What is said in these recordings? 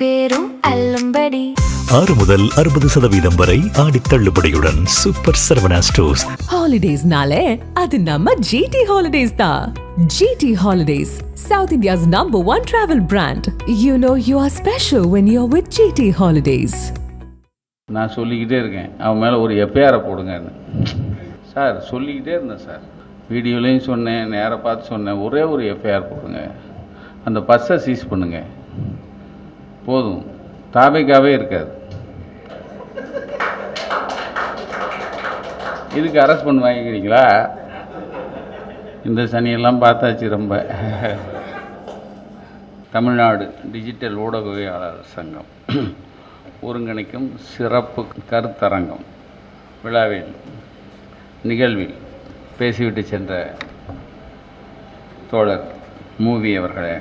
பேரும் அல்லும்படி 6 முதல் 60% வரை ஆடி தள்ளுபடியுடன் சூப்பர் சரவணா ஸ்டோர்ஸ். ஹாலிடேஸ்னாலே அது நம்ம ஜிடி ஹாலிடேஸ் தான். GT Holidays, South India's #1 travel brand. You know you are special when you're with GT Holidays. நான் சொல்லிக்கிட்டே இருக்கேன், அவன் மேலே ஒரு எஃப்ஐஆரை போடுங்கன்னு. சார் சொல்லிக்கிட்டே இருந்தேன் சார், வீடியோலையும் சொன்னேன், நேராக பார்த்து சொன்னேன், ஒரே ஒரு எஃப்ஐஆர் போடுங்க, அந்த பஸ்ஸை சீஸ் பண்ணுங்க, போதும், தாபைக்காவே இருக்காது. இதுக்கு அரெஸ்ட் பண்ணி வாங்கிக்கிறீங்களா? இந்த சனியெல்லாம் பார்த்தாச்சு ரொம்ப. தமிழ்நாடு டிஜிட்டல் ஊடகவியலாளர் சங்கம் ஒருங்கிணைக்கும் சிறப்பு கருத்தரங்கம் நிகழ்வில் பேசிவிட்டு சென்ற தோழர் மூவி அவர்களே,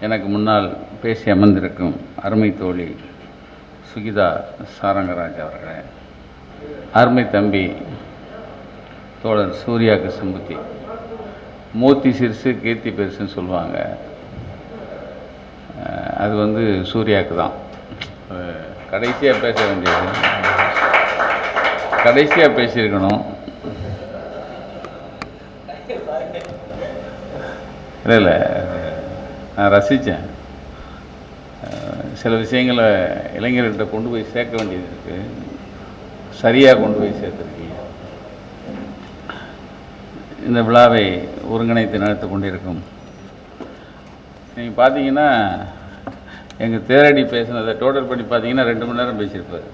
எனக்கு முன்னால் பேசி அமர்ந்திருக்கும் அருமை தோழி சுகிதா சாரங்கராஜ் அவர்களே, அருமை தம்பி தோழர் சூர்யா கிருஷ்ணமூர்த்தி, மூர்த்தி சிறுசு கீர்த்தி பெருசுன்னு சொல்லுவாங்க, அது வந்து சூர்யாவுக்கு தான். கடைசியாக பேச வேண்டியது, கடைசியாக பேசியிருக்கணும். இல்லை நான் ரசித்தேன். சில விஷயங்களை இளைஞர்கிட்ட கொண்டு போய் சேர்க்க வேண்டியது இருக்குது, சரியாக கொண்டு போய் சேர்த்துருக்கீங்க. இந்த விழாவை ஒருங்கிணைத்து நடத்தி கொண்டிருக்கும் நீங்கள் பார்த்தீங்கன்னா, எங்கள் தேரடி பேசினதை டோட்டல் பண்ணி பார்த்தீங்கன்னா 2 மணி நேரம் பேசியிருப்பார்.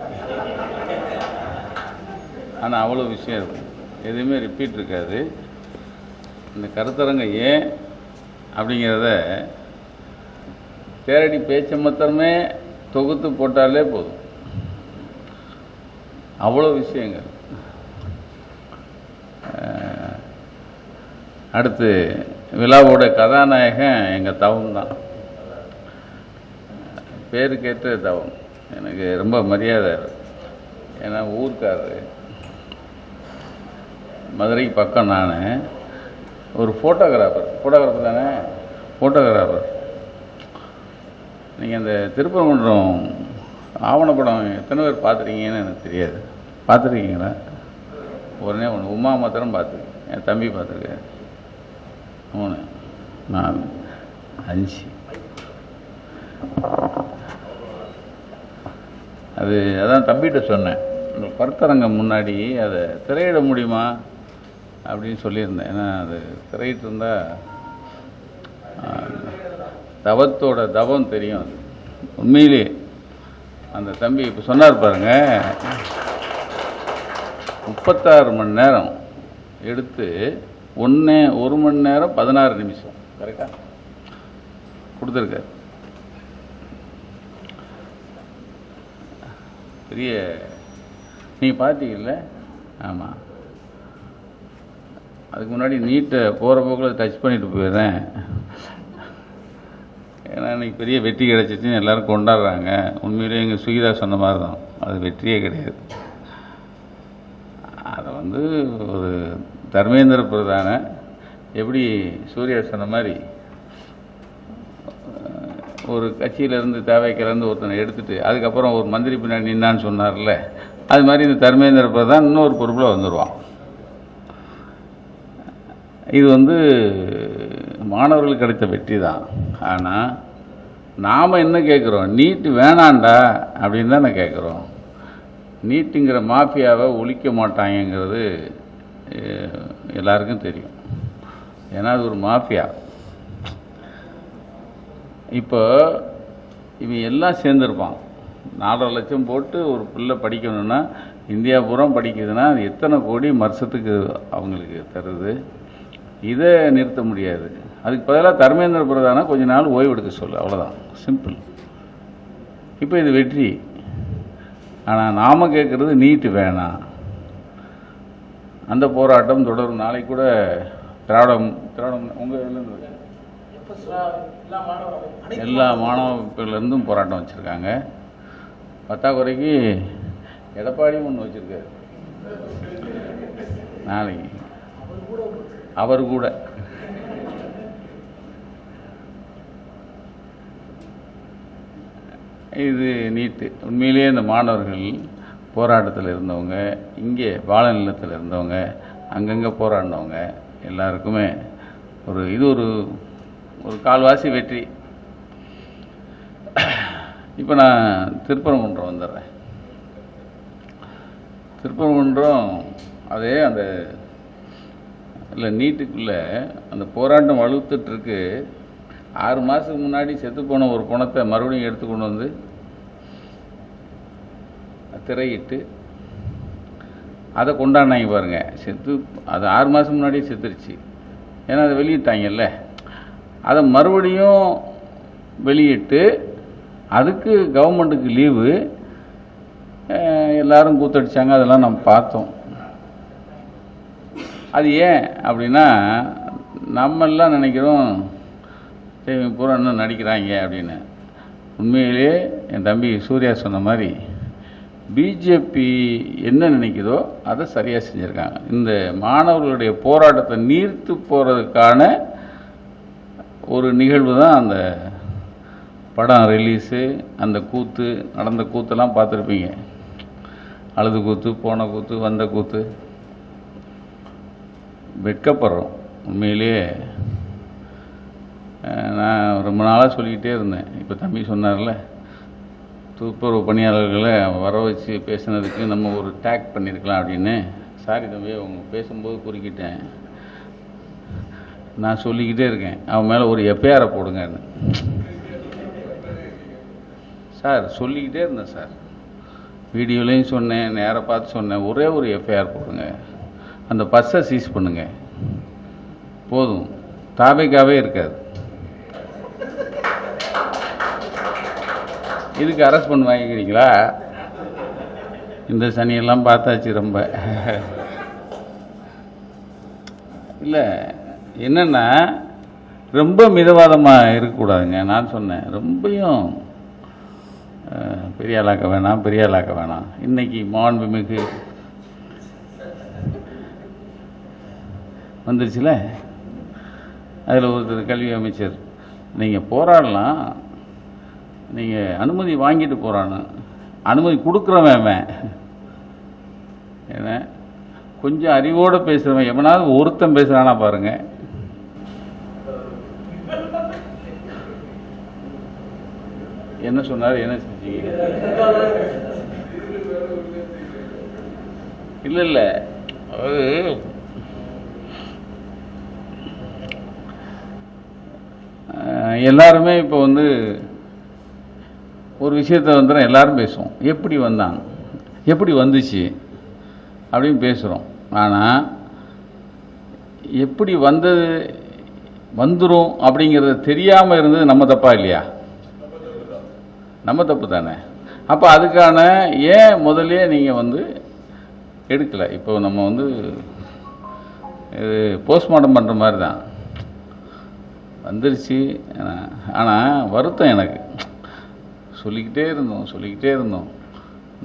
ஆனால் அவ்வளோ விஷயம் இருக்கும், எதுவுமே ரிப்பீட் இருக்காது. இந்த கருத்தரங்க ஏன் அப்படிங்கிறத தேரடி பேச்சை மாத்திரமே தொகுத்து போட்டாலே போதும், அவ்வளோ விஷயங்கள். அடுத்து விழாவோட கதாநாயகன் எங்கள் தவம் தான். பேருக்கேற்ற தவம், எனக்கு ரொம்ப மரியாதை. ஏன்னா ஊருக்காரரு, மதுரைக்கு பக்கம். நான் ஒரு ஃபோட்டோகிராஃபர் தானே, ஃபோட்டோகிராஃபர். நீங்கள் இந்த திருப்பரங்குன்றம் ஆவணப்படம் எத்தனை பேர் பார்த்துருக்கீங்கன்னு எனக்கு தெரியாது. பார்த்துருக்கீங்களா? ஒன்று உமா மாத்திரம் பார்த்துருக்கேன், என் தம்பி பார்த்துருக்கேன், 3 4 5. அதான் தம்பிகிட்ட சொன்னேன், இந்த கருத்தரங்கம் முன்னாடி அதை திரையிட முடியுமா அப்படின்னு சொல்லியிருந்தேன். ஏன்னா அது திரையிட்டு இருந்தால் தவத்தோட தவம் தெரியும். அது உண்மையிலே அந்த தம்பி இப்போ சொன்னார் பாருங்க, 36 மணி நேரம் எடுத்து 1 மணி நேரம் 16 நிமிஷம் கரெக்டாக கொடுத்துருக்காரு. பெரிய நீங்கள் பார்த்தீங்கல்ல? ஆமாம். அதுக்கு முன்னாடி நீட்டை போகிற போக்கில் டச் பண்ணிட்டு போயிடுறேன். ஏன்னா இன்றைக்கி பெரிய வெற்றி கிடச்சிச்சின்னு எல்லோரும் கொண்டாடுறாங்க. உண்மையிலே எங்கள் சுகிதா சொன்ன மாதிரி தான், அது வெற்றியே கிடையாது. அதை வந்து ஒரு தர்மேந்திர பிரதான எப்படி சூர்யா சொன்ன மாதிரி ஒரு கட்சியிலேருந்து தேவைக்கிலேருந்து ஒருத்தனை எடுத்துகிட்டு அதுக்கப்புறம் ஒரு மந்திரி பின்னாடி நின்னான்னு சொன்னார்ல, அது மாதிரி இந்த தர்மேந்திர பிரதான் இன்னொரு பொறுப்பில் வந்துடுவான். இது வந்து மாணவர்களுக்கு கிடைத்த வெற்றி தான். ஆனால் நாம் என்ன கேட்குறோம்? நீட்டு வேணாண்டா அப்படின்னு தான் நான் கேட்குறோம். நீட்டுங்கிற மாஃபியாவை ஒழிக்க மாட்டாங்கிறது எல்லாருக்கும் தெரியும். ஏன்னா அது ஒரு மாஃபியா. இப்போ இவன் எல்லாம் சேர்ந்துருப்பான். 4.5 லட்சம் போட்டு ஒரு பிள்ளை படிக்கணும்னா, இந்தியா பூரா படிக்குதுன்னா அது எத்தனை கோடி வருஷத்துக்கு அவங்களுக்கு தருது. இதை நிறுத்த முடியாது. அதுக்கு பதிலாக தர்மேந்திர பிரதானா கொஞ்ச நாள் ஓய்வு எடுக்க சொல்லு, அவ்வளோதான், சிம்பிள். இப்போ இது வெற்றி. ஆனால் நாம் கேட்குறது நீட்டு வேணாம். அந்த போராட்டம் தொடரும். நாளைக்கு கூட திராவிடம் உங்கள் எல்லா மாணவர்களிருந்தும் போராட்டம் வச்சுருக்காங்க. பத்தாக்குறைக்கு எடப்பாடியும் ஒன்று வச்சுருக்காரு நாளைக்கு. அவர் கூட இது நீட்டு. உண்மையிலேயே இந்த மாணவர்கள் போராட்டத்தில் இருந்தவங்க, இங்கே வாழ நிலத்தில் இருந்தவங்க, அங்கங்கே போராடினவங்க எல்லாருக்குமே இது ஒரு கால்வாசி வெற்றி. இப்போ நான் திருப்பரங்குன்றம் வந்துடுறேன். திருப்பரங்குன்றம் அதே அந்த இல்லை நீட்டுக்குள்ளே அந்த போராட்டம் வலுத்துட்ருக்கு. 6 மாதத்துக்கு முன்னாடி செத்துப்போன ஒரு பணத்தை மறுபடியும் எடுத்து கொண்டு வந்து திரையிட்டு அதை கொண்டாடினாங்க பாருங்கள். அது 6 மாதம் முன்னாடியே செத்துருச்சு. ஏன்னா அதை வெளியிட்டாங்கல்ல, அதை மறுபடியும் வெளியிட்டு அதுக்கு கவர்மெண்ட்டுக்கு லீவு, எல்லாரும் கூத்தடிச்சாங்க. அதெல்லாம் நம்ம பார்த்தோம். அது ஏன் அப்படின்னா, நம்மெல்லாம் நினைக்கிறோம் பூரா இன்னும் நடிக்கிறாங்க அப்படின்னு. உண்மையிலே என் தம்பி சூர்யா சொன்ன மாதிரி பிஜேபி என்ன நினைக்குதோ அதை சரியாக செஞ்சுருக்காங்க. இந்த மாணவர்களுடைய போராட்டத்தை நீர்த்து போகிறதுக்கான ஒரு நிகழ்வு தான் அந்த படம் ரிலீஸு. அந்த கூத்து, நடந்த கூத்தெல்லாம் பார்த்துருப்பீங்க. அழுது கூத்து, போன கூத்து, வந்த கூத்து. வெட்கப்படுறோம் உண்மையிலேயே. நான் ரொம்ப நாளாக சொல்லிக்கிட்டே இருந்தேன். இப்போ தம்பி சொன்னார்ல, துப்புரவு பணியாளர்களை வர வச்சு பேசுனதுக்கு நம்ம ஒரு டேக் பண்ணியிருக்கலாம் அப்படின்னு. சாரி தம்பி, அவங்க பேசும்போது குறுக்கிட்டேன். நான் சொல்லிக்கிட்டே இருக்கேன், அவன் மேலே ஒரு எஃப்ஐஆரை போடுங்கன்னு. சார் சொல்லிக்கிட்டே இருந்தேன் சார், வீடியோலையும் சொன்னேன், நேராக பார்த்து சொன்னேன். ஒரே ஒரு எஃப்ஐஆர் போடுங்க, அந்த பஸ்ஸை சீஸ் பண்ணுங்க, போதும், தாபைக்காவே இருக்காது. இதுக்கு அரெஸ்ட் பண்ணி வாங்கிக்கிறீங்களா? இந்த சனியெல்லாம் பார்த்தாச்சு ரொம்ப. இல்லை என்னென்னா, ரொம்ப மிதவாதமாக இருக்கக்கூடாதுங்க. நான் சொன்னேன், ரொம்பையும் பெரிய ஆளாக்க வேணாம். இன்றைக்கி மாண்புமிகு வந்துருச்சுல, அதில் ஒருத்தர் கல்வி அமைச்சர், நீங்கள் போராடலாம், நீங்கள் அனுமதி வாங்கிட்டு போகிறான்னு. அனுமதி கொடுக்குறவன் ஏன்னா கொஞ்சம் அறிவோடு பேசுகிறவன் எவனாவது ஒருத்தன் பேசுகிறானா பாருங்க. என்ன சொன்னார், என்ன செஞ்சீங்க? இல்லை அது எல்லாருமே இப்போ ஒரு விஷயத்தை எல்லாரும் பேசுவோம், எப்படி வந்தாங்க, எப்படி வந்துச்சு அப்படின்னு பேசுகிறோம். ஆனால் எப்படி வந்துடும் அப்படிங்கிறது தெரியாமல் இருந்தது நம்ம தப்பா இல்லையா? நம்ம தப்பு தானே. அப்போ அதுக்கான ஏன் முதல்ல நீங்கள் எடுக்கலை? இப்போ நம்ம இது போஸ்ட்மார்ட்டம் பண்ணுற மாதிரி தான் வந்துருச்சு. ஆனால் வருத்தம் எனக்கு. சொல்லிக்கிட்டே இருந்தோம்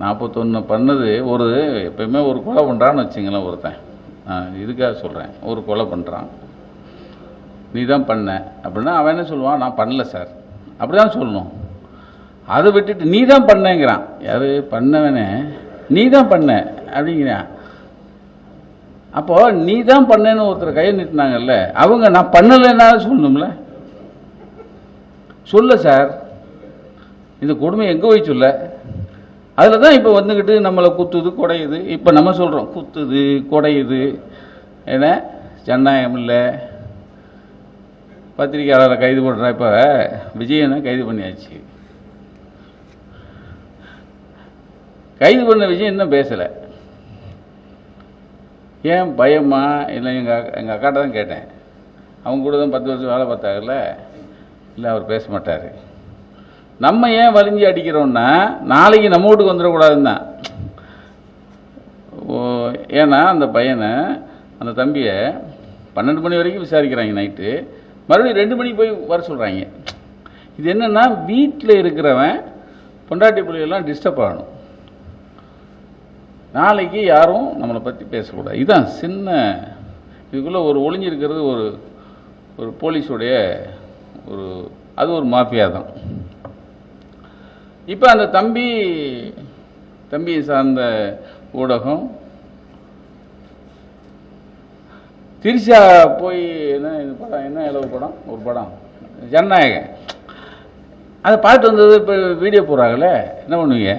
41 பண்ணது. எப்பயுமே ஒரு கொலை பண்ணுறான்னு வச்சுங்களேன். ஒருத்தன், இதுக்காக சொல்கிறேன், ஒரு கொலை பண்ணுறான், நீ தான் பண்ண அப்படின்னா அவன் என்ன சொல்லுவான், நான் பண்ணல சார், அப்படி தான் சொல்லணும். அதை விட்டுட்டு நீ தான் பண்ணேங்கிறான். யாரு பண்ணவனே நீ தான் பண்ண அப்படிங்கிறான். அப்போ நீ தான் பண்ணேன்னு ஒருத்தர் கையை நிட்டுனாங்கல்ல, அவங்க நான் பண்ணலைன்னா சொல்லணும்ல. சொல்ல சார், இந்த கொடுமை எங்கே போய் சொல்ல? அதில் தான் இப்போ வந்துக்கிட்டு நம்மளை குத்துது குடையுது. இப்போ நம்ம சொல்கிறோம் குத்துது குடையுது, ஏன்னா ஜனநாயகம் இல்லை. பத்திரிகையாளரை கைது பண்ணுறா. இப்போ விஜயனை கைது பண்ணியாச்சு. கைது பண்ண விஜய் இன்னும் பேசலை. ஏன் பயமா? இல்லை எங்கள் அக்காட்ட தான் கேட்டேன். அவங்க கூட தான் 10 வருஷம் வேலை பார்த்தாங்கல்ல. இல்லை அவர் பேச மாட்டார். நம்ம ஏன் வலிஞ்சு அடிக்கிறோன்னா, நாளைக்கு நம்ம வீட்டுக்கு வந்துடக்கூடாதுன்னு தான். ஏன்னா அந்த பையனை, அந்த தம்பியை 12 மணி வரைக்கும் விசாரிக்கிறாங்க நைட்டு. மறுபடியும் 2 மணிக்கு போய் வர சொல்கிறாங்க. இது என்னென்னா, வீட்டில் இருக்கிறவன் பொண்டாட்டி பிள்ளைகள்லாம் டிஸ்டர்ப் ஆகணும். நாளைக்கு யாரும் நம்மளை பற்றி பேசக்கூடாது. இதுதான் சின்ன இதுக்குள்ளே ஒளிஞ்சிருக்கிறது ஒரு போலீஸுடைய அது ஒரு மாஃபியா தான். இப்போ அந்த தம்பியை சார்ந்த ஊடகம் திரிஷா போய் என்ன இது படம், என்ன இளவு படம், ஒரு படம் ஜனநாயகன், அதை பார்த்து வந்தது. இப்போ வீடியோ போடுறாங்களே, என்ன பண்ணுவீங்க?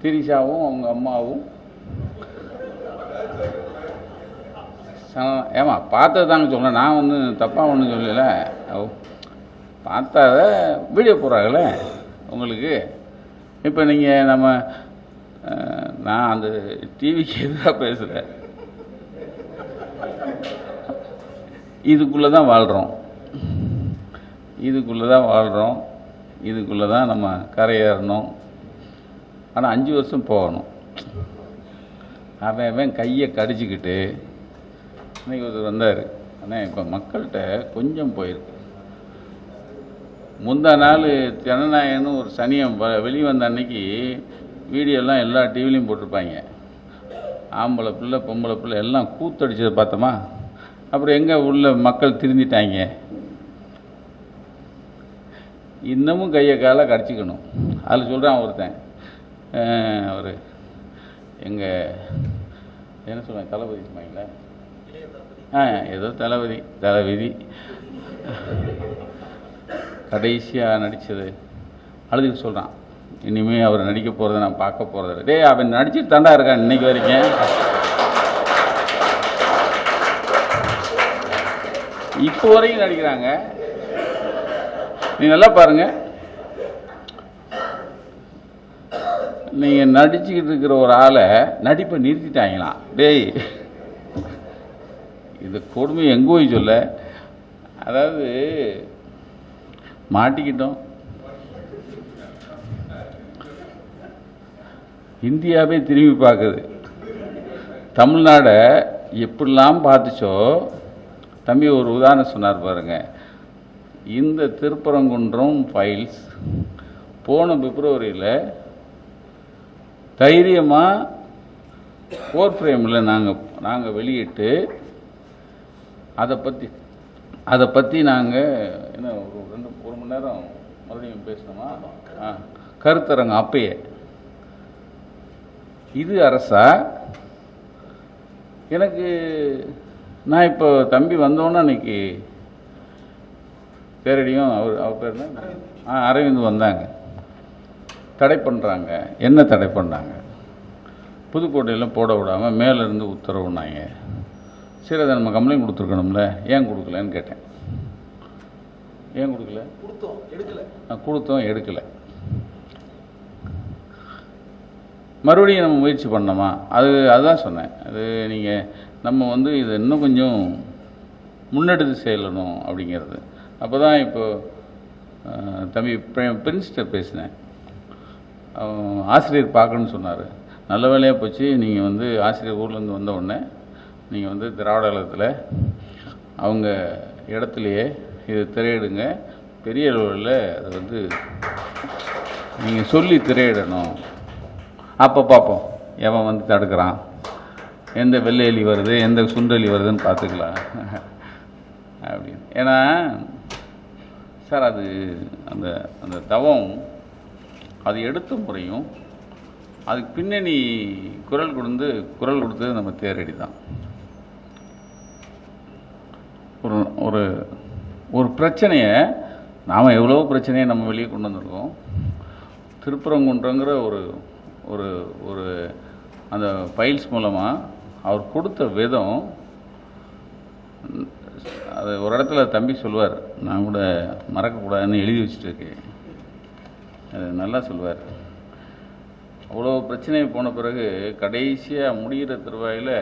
திரிஷாவும் அவங்க அம்மாவும் ஏமா பார்த்தது தாங்க சொல்கிறேன், நான் வந்து தப்பாக ஒன்றும் சொல்லலை. பார்த்தாத வீடியோ போடுறாங்களே உங்களுக்கு. இப்போ நீங்கள் நான் அந்த டிவிக்கு எதிராக பேசுகிறேன். இதுக்குள்ளே தான் வாழ்கிறோம், இதுக்குள்ளே தான் நம்ம கரையேறணும். ஆனால் 5 வருஷம் போகணும். அவன் கையை கடிச்சிக்கிட்டு இன்னைக்கு ஒருத்தர் வந்தார். ஆனால் இப்போ மக்கள்கிட்ட கொஞ்சம் போயிருக்கு. முந்தா நாள் ஜனநாயகன்னு ஒரு சனியம் வெளியே வந்த அன்னைக்கு வீடியோலாம் எல்லா டிவிலையும் போட்டிருப்பாங்க. ஆம்பளை பிள்ளை பொம்பளை பிள்ளை எல்லாம் கூத்தடிச்சதை பார்த்தோமா? அப்புறம் எங்கே உள்ள மக்கள் திருந்திட்டாங்க. இன்னமும் கையை காலை கடிச்சிக்கணும். அதில் சொல்கிறான் ஒருத்தன், அவர் எங்கள் என்ன சொல்லுவேன், தளபதி சொன்னாங்களே, ஏதோ தளபதி கடைசியாக நடித்தது அழுதுக்கு சொல்கிறான், இனிமேல் அவர் நடிக்க போகிறத நான் பார்க்க போகிறதில்ல. டே, அவன் நடிச்சுட்டு தாண்டா இருக்கான் இன்னைக்கு வரைக்கும். இப்போ வரைக்கும் நடிக்கிறாங்க. நீ நல்லா பாருங்க, நீங்கள் நடிச்சுக்கிட்டு இருக்கிற ஒரு ஆளை நடிப்பை நிறுத்திட்டாங்களாம். டேய், இது கொடுமை எங்கே போய் சொல்ல. அதாவது மாட்டிக்கிட்டோம். இந்தியாவே திரும்பி பார்க்குது. தமிழ்நாடை எப்படிலாம் பார்த்துச்சோ. தம்பி ஒரு உதாரணம் சொன்னார் பாருங்க. இந்த திருப்பரங்குன்றம் ஃபைல்ஸ் போன பிப்ரவரியில் தைரியமாக 4 ஃப்ரேமில் நாங்கள் வெளியிட்டு அதை பற்றி நாங்கள் என்ன ஒரு மணி நேரம் மறுபடியும் பேசணுமா? கருத்தரங்கம் அப்பயே. இது அரசா? எனக்கு நான் இப்போ தம்பி வந்தோன்னே அன்னைக்கு பேரடியும் அவர் பேர் என்ன, அரவிந்த் வந்தாங்க. தடை பண்ணுறாங்க. என்ன தடை பண்ணாங்க? புதுக்கோட்டையில் போட விடாமல் மேலேருந்து உத்தரவுனாங்க. சரி, அதை நம்ம கம்ப்ளைண்ட் கொடுத்துருக்கணும்ல, ஏன் கொடுக்கலன்னு கேட்டேன். ஏன் கொடுக்கல? கொடுத்தோம், எடுக்கலை. மறுபடியும் நம்ம முயற்சி பண்ணோமா? அதுதான் சொன்னேன். அது நீங்கள் நம்ம வந்து இதை இன்னும் கொஞ்சம் முன்னெடுத்து செல்லணும் அப்படிங்கிறது. அப்போ தான் இப்போது தம்பி பிரின்ஸ்கிட்ட பேசினேன். ஆசிரியர் பார்க்கணுன்னு சொன்னார். நல்ல வேலையாக போச்சு. நீங்கள் வந்து ஆசிரியர் ஊர்லேருந்து வந்த உடனே நீங்கள் வந்து திராவிட கழகத்தில் அவங்க இடத்துலையே இது திரையிடுங்க. பெரிய அளவில் அதை வந்து நீங்கள் சொல்லி திரையிடணும். அப்போ பார்ப்போம் எவன் வந்து தடுக்கிறான், எந்த வெள்ளை எலி வருது, எந்த சுண்டலி வருதுன்னு பார்த்துக்கலாம் அப்படின்னு. ஏன்னா சார், அது அந்த அந்த தவம், அது எடுத்த முறையும் அதுக்கு பின்னணி குரல் கொடுத்தது நம்ம தேரடி தான். ஒரு ஒரு பிரச்சனையை நாம் எவ்வளோ பிரச்சனையை நம்ம வெளியே கொண்டு வந்திருக்கோம். திருப்பரங்குன்றங்கிற ஒரு ஒரு அந்த ஃபைல்ஸ் மூலமாக அவர் கொடுத்த விதம், அது ஒரு இடத்துல தம்பி சொல்லுவார், நான் கூட மறக்கக்கூடாதுன்னு எழுதி வச்சுட்டு இருக்கேன். அது நல்லா சொல்லுவார். அவ்வளோ பிரச்சனை போன பிறகு கடைசியாக முடிகிற தருவாயில்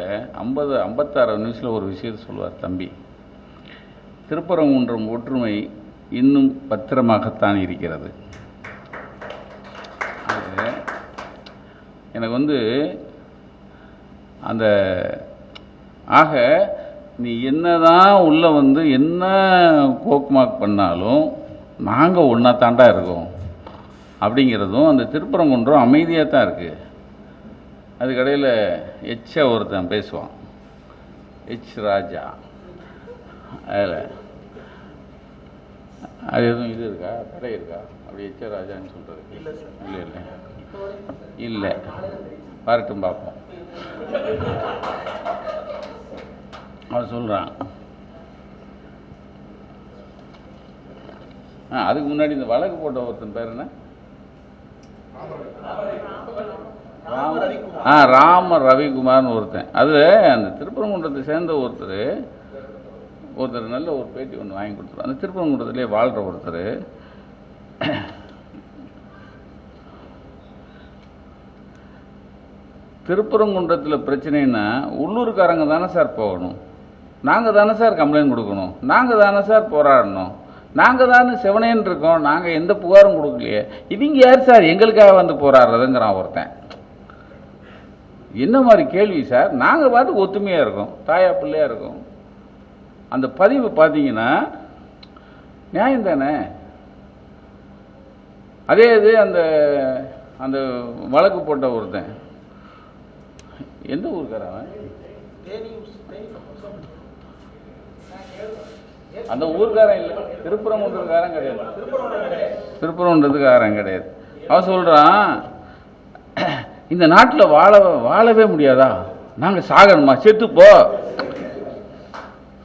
56 நிமிஷத்தில் ஒரு விஷயத்தை சொல்லுவார் தம்பி. திருப்பரங்குன்றம் ஒற்றுமை இன்னும் பத்திரமாகத்தான் இருக்கிறது. எனக்கு வந்து அந்த ஆக நீ என்னதான் உள்ள வந்து என்ன கோக்மாக் பண்ணாலும் நாங்கள் ஒன்றா தாண்டா இருக்கோம் அப்படிங்கிறதும், அந்த திருப்பரங்குன்றம் அமைதியாக தான் இருக்குது. அதுக்கடையில் ஒருத்தன் பேசுவான், ராஜா. அதில் அது எதுவும் இது இருக்கா, கடை இருக்கா அப்படி எச்ச ராஜான்னு சொல்கிறது இல்லை இல்லை இல்லை வரட்டும் பார்ப்போம். அவன் சொல்கிறான். அதுக்கு முன்னாடி இந்த வழக்கு போட்ட ஒருத்தன் பேர் என்ன? ராம ரவிக்குமார்னு ஒருத்தன். அது அந்த திருப்பரங்குன்றத்தை சேர்ந்த ஒருத்தர் நல்ல ஒரு பேட்டி ஒன்று வாங்கி கொடுத்துருவார். அந்த திருப்பரங்குன்றத்திலே வாழ்கிற ஒருத்தர் திருப்பரங்குன்றத்தில் பிரச்சனைன்னா உள்ளூர்காரங்க தானே சார் போகணும், நாங்கள் தானே சார் கம்ப்ளைண்ட் கொடுக்கணும், நாங்கள் தானே சார் போராடணும், நாங்கள் தானே செவனேன்னு இருக்கோம், நாங்கள் எந்த புகாரும் கொடுக்கலையே, இவங்க யார் சார் எங்களுக்காக வந்து போராடுறதுங்கிறான் ஒருத்தன். என்ன மாதிரி கேள்வி சார்? நாங்கள் பாட்டுக்கு ஒத்துமையாக இருக்கோம், தாயா பிள்ளையாக இருக்கோம். அந்த பதிவு பார்த்தீங்கன்னா நியாயம் தானே? அதே இது அந்த அந்த வழக்கு போட்ட ஒருத்தன் எந்த ஊருக்காரன்? அந்த ஊருக்காரன் இல்லை, திருப்பரங்குன்றத்துக்காரன் கிடையாது, திருப்பரங்குன்றத்துக்காரன் கிடையாது. அவன் சொல்றான், இந்த நாட்டில் வாழவே முடியாதா, நாங்கள் சாகணுமா, செத்துப்போ,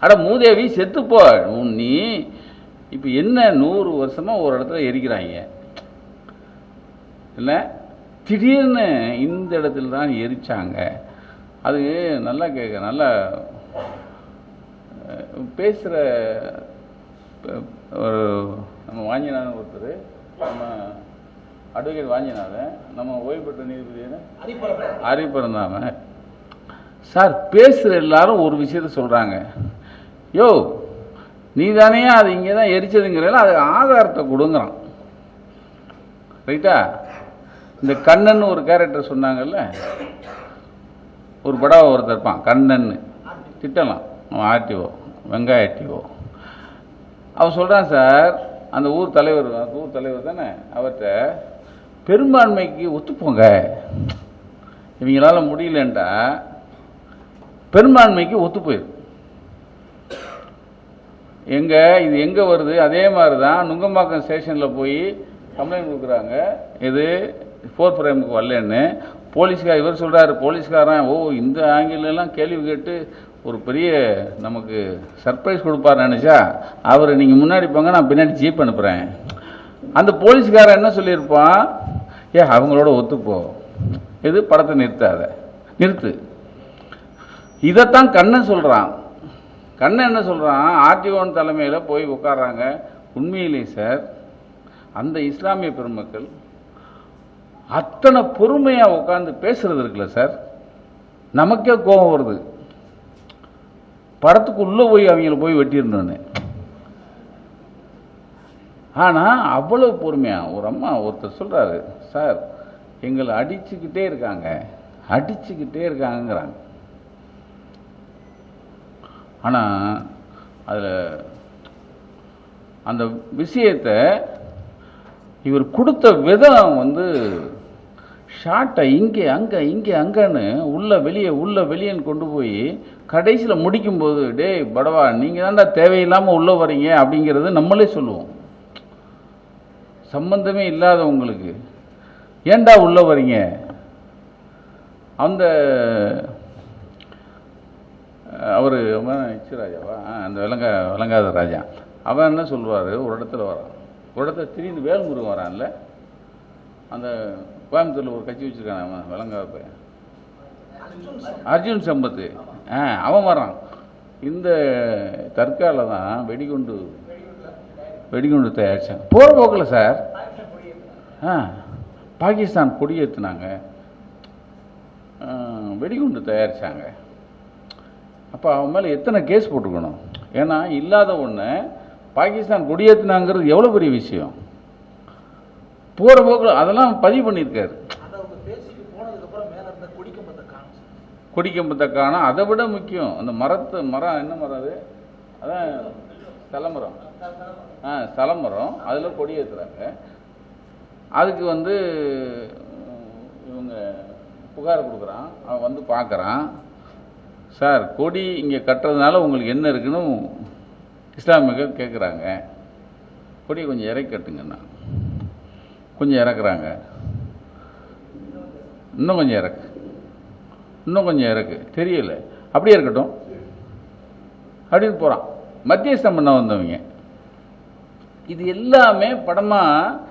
அட மூதேவி செத்துப்போ. நீ இப்போ என்ன 100 வருஷமா ஒரு இடத்துல எரிக்கிறாங்க இல்லை, திடீர்னு இந்த இடத்துல தான் எரிச்சாங்க. அது நல்லா கேட்க, நல்லா பேசுகிற ஒரு நம்ம வாஞ்சிநாதன் ஒருத்தர், நம்ம அட்வொகேட் வாஞ்சிநாதன், நம்ம ஓய்வு பெற்ற நீதிபதி அறிவிப்பிருந்தாங்க சார். பேசுகிற எல்லாரும் ஒரு விஷயத்த சொல்கிறாங்க, யோ நீ தானே அது இங்கே தான் எரிச்சதுங்கிறல அதுக்கு ஆதாரத்தை கொடுங்குறான். ரைட்டா? இந்த கண்ணன் ஒரு கேரக்டர் சொன்னாங்கல்ல, ஒரு படம் ஒருத்தர் இருப்பான் கண்ணன், திட்டலாம் அவன் ஆர்டிஓ, வெங்காய ஆர்டிஓ. அவன் சொல்கிறான் சார், அந்த ஊர் தலைவர் தானே, அவர்கிட்ட பெரும்பான்மைக்கு ஒத்துப்போங்க, இவங்களால முடியலன்ட்டா பெரும்பான்மைக்கு ஒத்து போயிடும். இது எங்கே வருது? அதே மாதிரி தான் நுங்கம்பாக்கம் ஸ்டேஷனில் போய் கம்ப்ளைண்ட் கொடுக்குறாங்க, இது 4 ஃப்ரேமுக்கு வரலன்னு. போலீஸ்கார் இவர் சொல்கிறாரு, போலீஸ்காரன் இந்த ஆங்கிலெல்லாம் கேள்வி கேட்டு ஒரு பெரிய நமக்கு சர்ப்ரைஸ் கொடுப்பார் நினச்சா, அவர் நீங்கள் முன்னாடி போங்க, நான் பின்னாடி ஜீப் அனுப்புகிறேன். அந்த போலீஸ்காரன் என்ன சொல்லியிருப்பான், அவங்களோட ஒத்துப்போ, இது படத்தை நிறுத்து. இதைத்தான் கண்ணன் சொல்கிறான். கண்ணன் என்ன சொல்கிறான், ஆர்டிஓன் தலைமையில் போய் உட்கார்றாங்க. உண்மையிலே சார் அந்த இஸ்லாமிய பெருமக்கள் அத்தனை பொறுமையாக உட்காந்து பேசுறது இருக்குல்ல சார், நமக்கே கோபம் வருது. படத்துக்கு உள்ளே போய் அவங்கள போய் வெட்டியிருந்தோன்னு. ஆனால் அவ்வளோ பொறுமையாக ஒரு அம்மா ஒருத்தர் சொல்கிறாரு, சார் எங்களை அடிச்சுக்கிட்டே இருக்காங்கிறாங்க. ஆனால் அதில் அந்த விஷயத்தை இவர் கொடுத்த விதம் ஷார்ட்டை இங்கே அங்கன்னு உள்ள வெளியேன்னு கொண்டு போய் கடைசியில் முடிக்கும்போது, டேய் படவா நீங்கள் தான்டா தேவையில்லாமல் உள்ளே வரீங்க அப்படிங்கிறது நம்மளே சொல்லுவோம். சம்பந்தமே இல்லாதவங்களுக்கு ஏண்டா உள்ளே வரீங்க? அவர் ராஜாவா, அந்த விளங்காத ராஜா, அவன் என்ன சொல்லுவார், ஒரு இடத்துல திடீர்னு வேல்முருகன் வரான்ல, அந்த கோயம்புத்தூரில் ஒரு கட்சி வச்சுருக்கான், அவன் விளங்காத பையன் அர்ஜுன் சம்பத்து, அவன் வரான். இந்த தற்கால தான் வெடிகுண்டு தயாரிச்சாங்க. போகிற போக்கில் சார் பாகிஸ்தான் கொடியேற்றினாங்க, வெடிகுண்டு தயாரித்தாங்க. அப்போ அவன் மேலே எத்தனை கேஸ் போட்டுக்கணும்? ஏன்னா இல்லாத ஒன்று பாகிஸ்தான் கொடியேற்றினாங்கிறது எவ்வளோ பெரிய விஷயம். போகிற போக்கில் அதெல்லாம் பதிவு பண்ணியிருக்காரு. கொடிக்கம்பத்தை காணும். அதை விட முக்கியம் அந்த மரம் என்ன மரம் அது? அதான் சலமரம். அதில் கொடியேற்றுறாங்க. அதுக்கு இவங்க புகார் கொடுக்குறான். அவன் பார்க்குறான், சார் கொடி இங்கே கட்டுறதுனால உங்களுக்கு என்ன இருக்குன்னு இஸ்லாமியர்கள் கேட்குறாங்க, கொடியை கொஞ்சம் இறக்கி கட்டுங்கண்ணா. கொஞ்சம் இறக்குறாங்க, இன்னும் கொஞ்சம் இறக்கு, இன்னும் கொஞ்சம் இறக்கு, தெரியல, அப்படியே இருக்கட்டும் அப்படின்னு போகிறான். மத்தியஸ்தம் பண்ண வந்தவங்க. இது எல்லாமே படமாக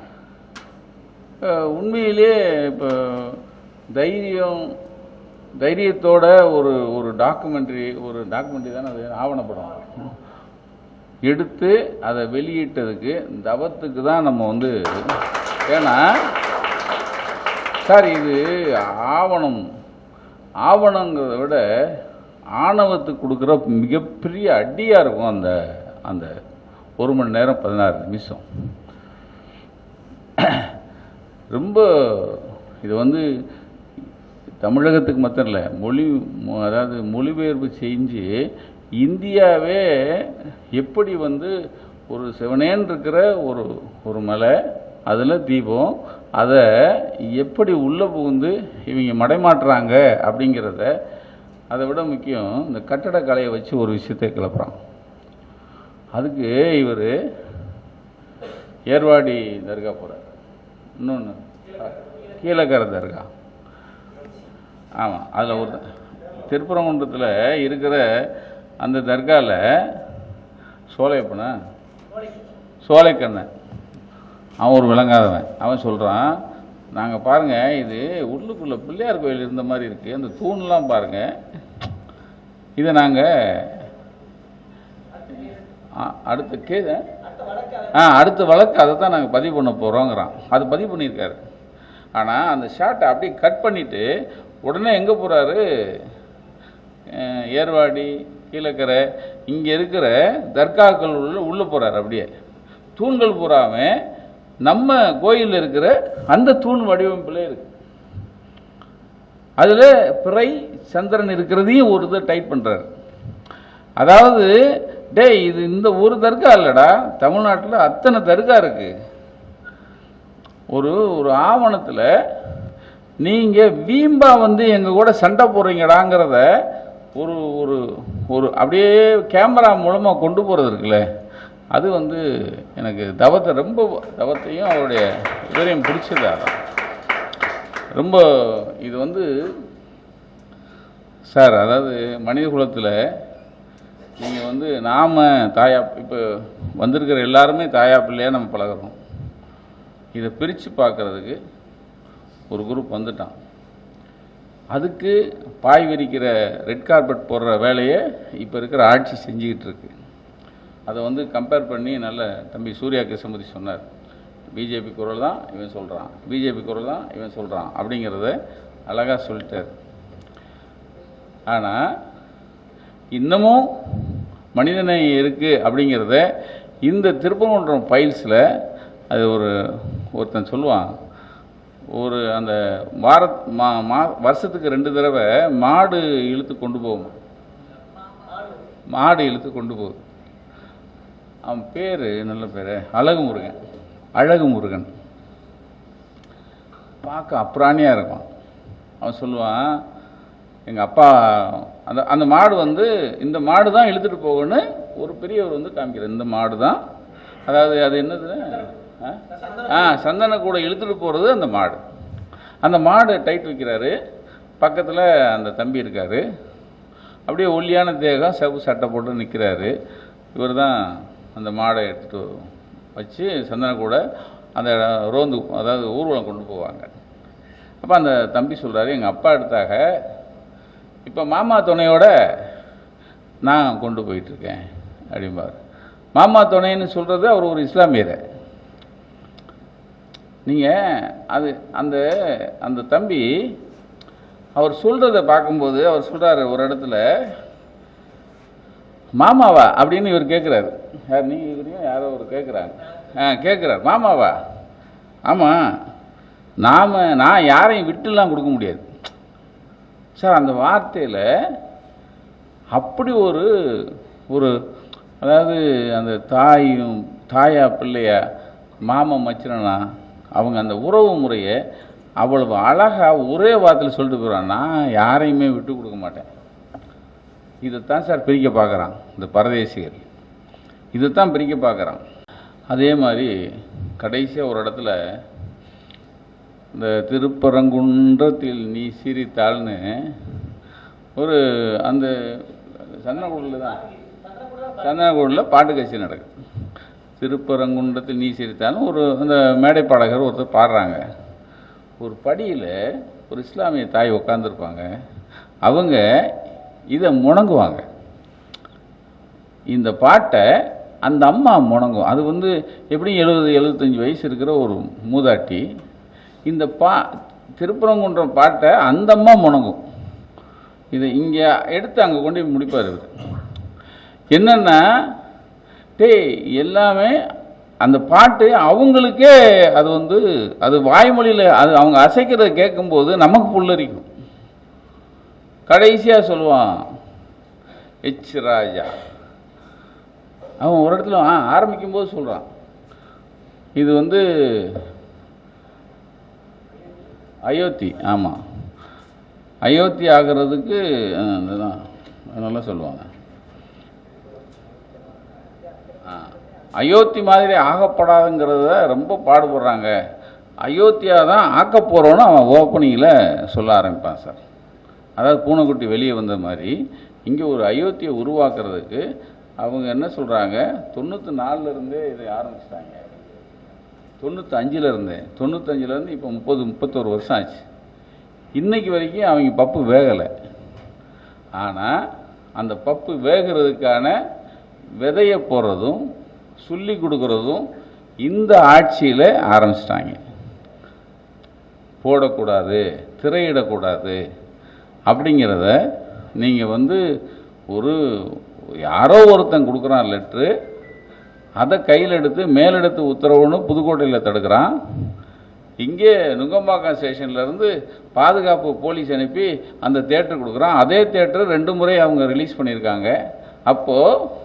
உண்மையிலே இப்போ தைரியத்தோட ஒரு டாக்குமெண்ட்ரி தானே, அது ஆவணப்படம் எடுத்து அதை வெளியிட்டதுக்கு தவத்துக்கு தான் நம்ம வந்து, ஏன்னா சார் இது ஆவணங்கிறத விட ஆணவத்துக்கு கொடுக்குற மிகப்பெரிய அடியாக இருக்கும் அந்த அந்த 1 மணி நேரம் 16 நிமிஷம். ரொம்ப இது வந்து தமிழகத்துக்கு மாத்திரம் இல்லை, அதாவது மொழிபெயர்ப்பு செஞ்சு இந்தியாவே எப்படி வந்து ஒரு செவனேன்னு இருக்கிற ஒரு மலை, அதில் தீபம், அதை எப்படி உள்ளே புகுந்து இவங்க மடைமாட்டுறாங்க அப்படிங்கிறத, அதை விட முக்கியம் இந்த கட்டடக்கலையை வச்சு ஒரு விஷயத்தை கிளப்புறான். அதுக்கு இவர் ஏர்வாடி தர்கா போகிறார், இன்னொன்று கீழக்கரை தர்கா. ஆமாம், அதில் ஒரு திருப்பரங்குன்றத்தில் இருக்கிற அந்த தர்காவில் சோலைக்கண்ணன் அவன் ஒரு விளங்காதவன். அவன் சொல்கிறான், நாங்கள் பாருங்கள் இது உள்ளுக்குள்ளே பிள்ளையார் கோயில் இருந்த மாதிரி இருக்குது, அந்த தூண்லாம் பாருங்கள், இதை நாங்கள் அடுத்த வழக்கு அதை தான் நாங்கள் பதிவு பண்ண போகிறோங்கிறான். அது பதிவு பண்ணியிருக்காரு. ஆனால் அந்த ஷார்ட்டை அப்படியே கட் பண்ணிவிட்டு உடனே எங்கே போகிறாரு, ஏர்வாடி கீழக்கரை இங்கே இருக்கிற தர்காக்கள் உள்ளே போகிறார். அப்படியே தூண்கள் பூராமல் நம்ம கோயிலில் இருக்கிற அந்த தூண் வடிவமைப்பில் இருக்கு. அதில் பிறை சந்திரன் இருக்கிறதையும் ஒரு இதை டைப் பண்ணுறாரு. அதாவது டேய் இது இந்த ஒரு தர்கா இல்லைடா, தமிழ்நாட்டில் அத்தனை தர்கா இருக்கு. ஒரு ஆவணத்தில் நீங்கள் வீம்பா வந்து எங்கள் கூட சண்டை போடுறீங்கடாங்கிறத ஒரு அப்படியே கேமரா மூலமாக கொண்டு போகிறது இருக்குல்ல, அது வந்து எனக்கு தவத்தையும் அவருடைய இவரையும் பிடிச்சதா ரொம்ப. இது வந்து சார், அதாவது மனித குலத்தில் நீங்கள் வந்து நாம் இப்போ வந்திருக்கிற எல்லாருமே தாயா பிள்ளையாக நம்ம பழகிறோம். இதை பிரித்து பார்க்குறதுக்கு ஒரு குரூப் வந்துட்டான். அதுக்கு பாய் விரிக்கிற ரெட் கார்பெட் போடுற வேலையை இப்போ இருக்கிற ஆட்சி செஞ்சுக்கிட்டு இருக்கு. அதை வந்து கம்பேர் பண்ணி நல்ல தம்பி சூர்யா கிருஷ்ணமூர்த்தி சொன்னார், பிஜேபி குரல் தான் இவன் சொல்கிறான், பிஜேபி குரல் தான் இவன் சொல்கிறான் அப்படிங்கிறத அழகாக சொல்லிட்டார். ஆனால் இன்னமும் மனிதநேயம் இருக்குது அப்படிங்கிறத இந்த திருப்பரங்குன்றம் ஃபைல்ஸில் அது ஒருத்தன் சொல்லுவான், அந்த வருஷத்துக்கு 2 தடவை மாடு இழுத்து கொண்டு போகும், அவன் பேர் நல்ல பேர் அழகுமுருகன். பார்க்க அப்புறாணியாக இருக்கும். அவன் சொல்லுவான், எங்கள் அப்பா அந்த மாடு வந்து இந்த மாடு தான் இழுத்துட்டு போகணும்னு ஒரு பெரியவர் வந்து காமிக்கிறார். இந்த மாடு தான், அதாவது அது என்னது, சந்தன கூட இழுத்துட்டு போகிறது அந்த மாடு. அந்த மாடு டைட் வைக்கிறாரு. பக்கத்தில் அந்த தம்பி இருக்கார், அப்படியே ஒல்லியான தேகம், செவப்பு சட்டை போட்டு நிற்கிறாரு. இவர் தான் அந்த மாடை எடுத்துகிட்டு வச்சு சந்தன கூட அந்த ரோந்து, அதாவது ஊர்வலம் கொண்டு போவாங்க. அப்போ அந்த தம்பி சொல்கிறாரு, எங்கள் அப்பா எடுத்தாக, இப்போ மாமா துணையோட நான் கொண்டு போயிட்டுருக்கேன் அப்படிம்பார். மாமா துணைன்னு சொல்கிறது அவர் ஒரு இஸ்லாமியரை. நீங்கள் அது அந்த தம்பி அவர் சொல்கிறத பார்க்கும்போது அவர் சொல்கிறாரு, ஒரு இடத்துல மாமாவா அப்படின்னு இவர் கேட்குறாரு. யார் நீங்கள் இருக்கிறீங்க, யாரோ ஒரு கேட்குறாங்க. கேட்குறாரு, மாமாவா? ஆமாம், நான் யாரையும் விட்டுலாம் கொடுக்க முடியாது சார். அந்த வார்த்தையில் அப்படி ஒரு அதாவது அந்த தாயா பிள்ளையா மாமா மச்சினா அவங்க அந்த உறவு முறையை அவ்வளவு அழகாக ஒரே வார்த்தையில் சொல்லிட்டு போகிறான், நான் யாரையுமே விட்டு கொடுக்க மாட்டேன். இதைத்தான் சார் பிரிக்க பார்க்குறான் இந்த பரதேசிகள், இதைத்தான் பிரிக்க பார்க்குறான். அதே மாதிரி கடைசியாக ஒரு இடத்துல இந்த திருப்பரங்குன்றத்தில் நீ சிரித்தாள்னு ஒரு அந்த சந்தனக்கூடில் பாட்டு கட்சி நடக்குது. திருப்பரங்குன்றத்தில் நீ சிரித்தாலும் ஒரு அந்த மேடை பாடகர் ஒருத்தர் பாடுறாங்க. ஒரு படியில் ஒரு இஸ்லாமிய தாய் உட்காந்துருப்பாங்க. அவங்க இதை முணங்குவாங்க. இந்த பாட்டை அந்த அம்மா முணங்கும். அது எப்படியும் 70-75 வயசு இருக்கிற ஒரு மூதாட்டி இந்த திருப்பரங்குன்றம் பாட்டை அந்த அம்மா முணங்கும். இதை இங்கே எடுத்து அங்கே கொண்டு போய் முடிப்பார். என்னன்னா எல்லாமே அந்த பாட்டு அவங்களுக்கே அது அது வாய்மொழியில் அது அவங்க அசைக்கிறத கேட்கும்போது நமக்கு புல்லரிக்கும். கடைசியாக சொல்லுவான் எச் ராஜா. அவன் ஒரு இடத்துல ஆரம்பிக்கும் போது சொல்கிறான், இது அயோத்தி. ஆமாம், அயோத்தி ஆகிறதுக்கு அதுதான் நல்லா சொல்லுவாங்க. அயோத்தி மாதிரி ஆகப்படாதுங்கிறத ரொம்ப பாடுபடுறாங்க. அயோத்தியா தான் ஆக்க போகிறோன்னு அவன் ஓப்பனிங்கில் சொல்ல ஆரம்பிப்பான் சார். அதாவது பூனைக்குட்டி வெளியே வந்த மாதிரி இங்கே ஒரு அயோத்தியை உருவாக்குறதுக்கு அவங்க என்ன சொல்கிறாங்க, 94 இதை ஆரம்பிச்சிட்டாங்க. 95 இப்போ 30-31 வருஷம் ஆச்சு. இன்னைக்கு வரைக்கும் அவங்க பப்பு வேகலை. ஆனால் அந்த பப்பு வேகிறதுக்கான விதையை போடுறதும் சொல்லி கொடுக்கறதும் இந்த ஆட்சியில் ஆரம்பிச்சிட்டாங்க. போடக்கூடாது, திரையிடக்கூடாது அப்படிங்கிறத நீங்கள் ஒரு யாரோ ஒருத்தன் கொடுக்குறான் லெட்ரு, அதை கையில் எடுத்து மேலெடுத்து உத்தரவுன்னு புதுக்கோட்டையில் தடுக்கிறான். இங்கே நுங்கம்பாக்கம் ஸ்டேஷன்லேருந்து பாதுகாப்பு போலீஸ் அனுப்பி அந்த தேட்டர் கொடுக்குறான். அதே தேட்டர் 2 முறை அவங்க ரிலீஸ் பண்ணியிருக்காங்க. அப்போது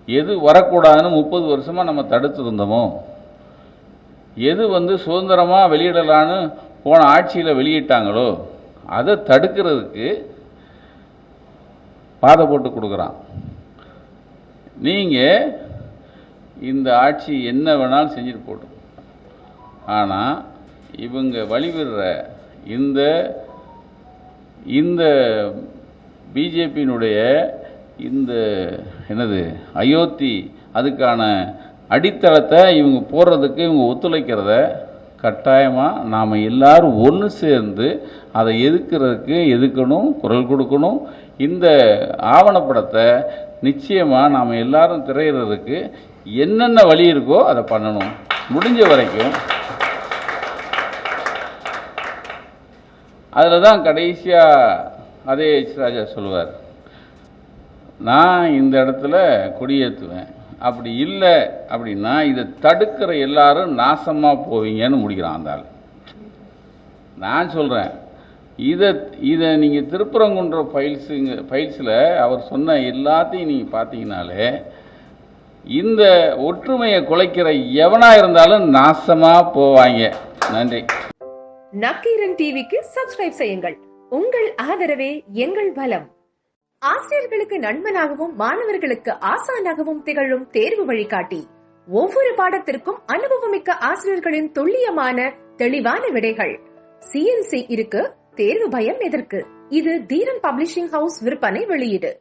எது வரக்கூடாதுன்னு 30 வருஷமாக நம்ம தடுத்துருந்தோமோ, எது சுதந்திரமாக வெளியிடலான்னு போன ஆட்சியில் வெளியிட்டாங்களோ அதை தடுக்கிறதுக்கு பாதை போட்டு கொடுக்குறான். நீங்கள் இந்த ஆட்சி என்ன வேணாலும் செஞ்சுட்டு போட்டோம். ஆனால் இவங்க வழிவிடுற இந்த பிஜேபியினுடைய அயோத்தி அதுக்கான அடித்தளத்தை இவங்க போடுறதுக்கு இவங்க ஒத்துழைக்கிறத கட்டாயமாக நாம் எல்லாரும் ஒன்று சேர்ந்து அதை எதுக்கணும், குரல் கொடுக்கணும். இந்த ஆவணப்படத்தை நிச்சயமாக நாம் எல்லாரும் திரையிறதுக்கு என்னென்ன வழி இருக்கோ அதை பண்ணணும். முடிஞ்ச வரைக்கும் அதில் தான் கடைசியாக அதே எச் ராஜா சொல்லுவார், நான் இந்த இடத்துல கொடியேற்றுவேன், அப்படி இல்லை அப்படின்னா இதை தடுக்கிற எல்லாரும் நாசமாக போவீங்கன்னு முடிக்கிறான் அந்த ஆள். நான் சொல்கிறேன், இதை நீங்கள் திருப்பரங்குன்ற ஃபைல்ஸில் அவர் சொன்ன எல்லாத்தையும் நீங்கள் பார்த்தீங்கனாலே இந்த ஒற்றுமையை குலைக்கிற எவனா இருந்தாலும் நாசமாக போவாங்க. நன்றி. நக்கீரன் டிவிக்கு சப்ஸ்கிரைப் செய்யுங்கள். உங்கள் ஆதரவே எங்கள் பலம். ஆசிரியர்களுக்கு நண்பனாகவும் மாணவர்களுக்கு ஆசானாகவும் திகழும் தேர்வு வழிகாட்டி. ஒவ்வொரு பாடத்திற்கும் அனுபவமிக்க ஆசிரியர்களின் துல்லியமான தெளிவான விடைகள். CNC இருக்கு, தேர்வு பயம் எதற்கு? இது தீரன் பப்ளிஷிங் ஹவுஸ் விற்பனை வெளியீடு.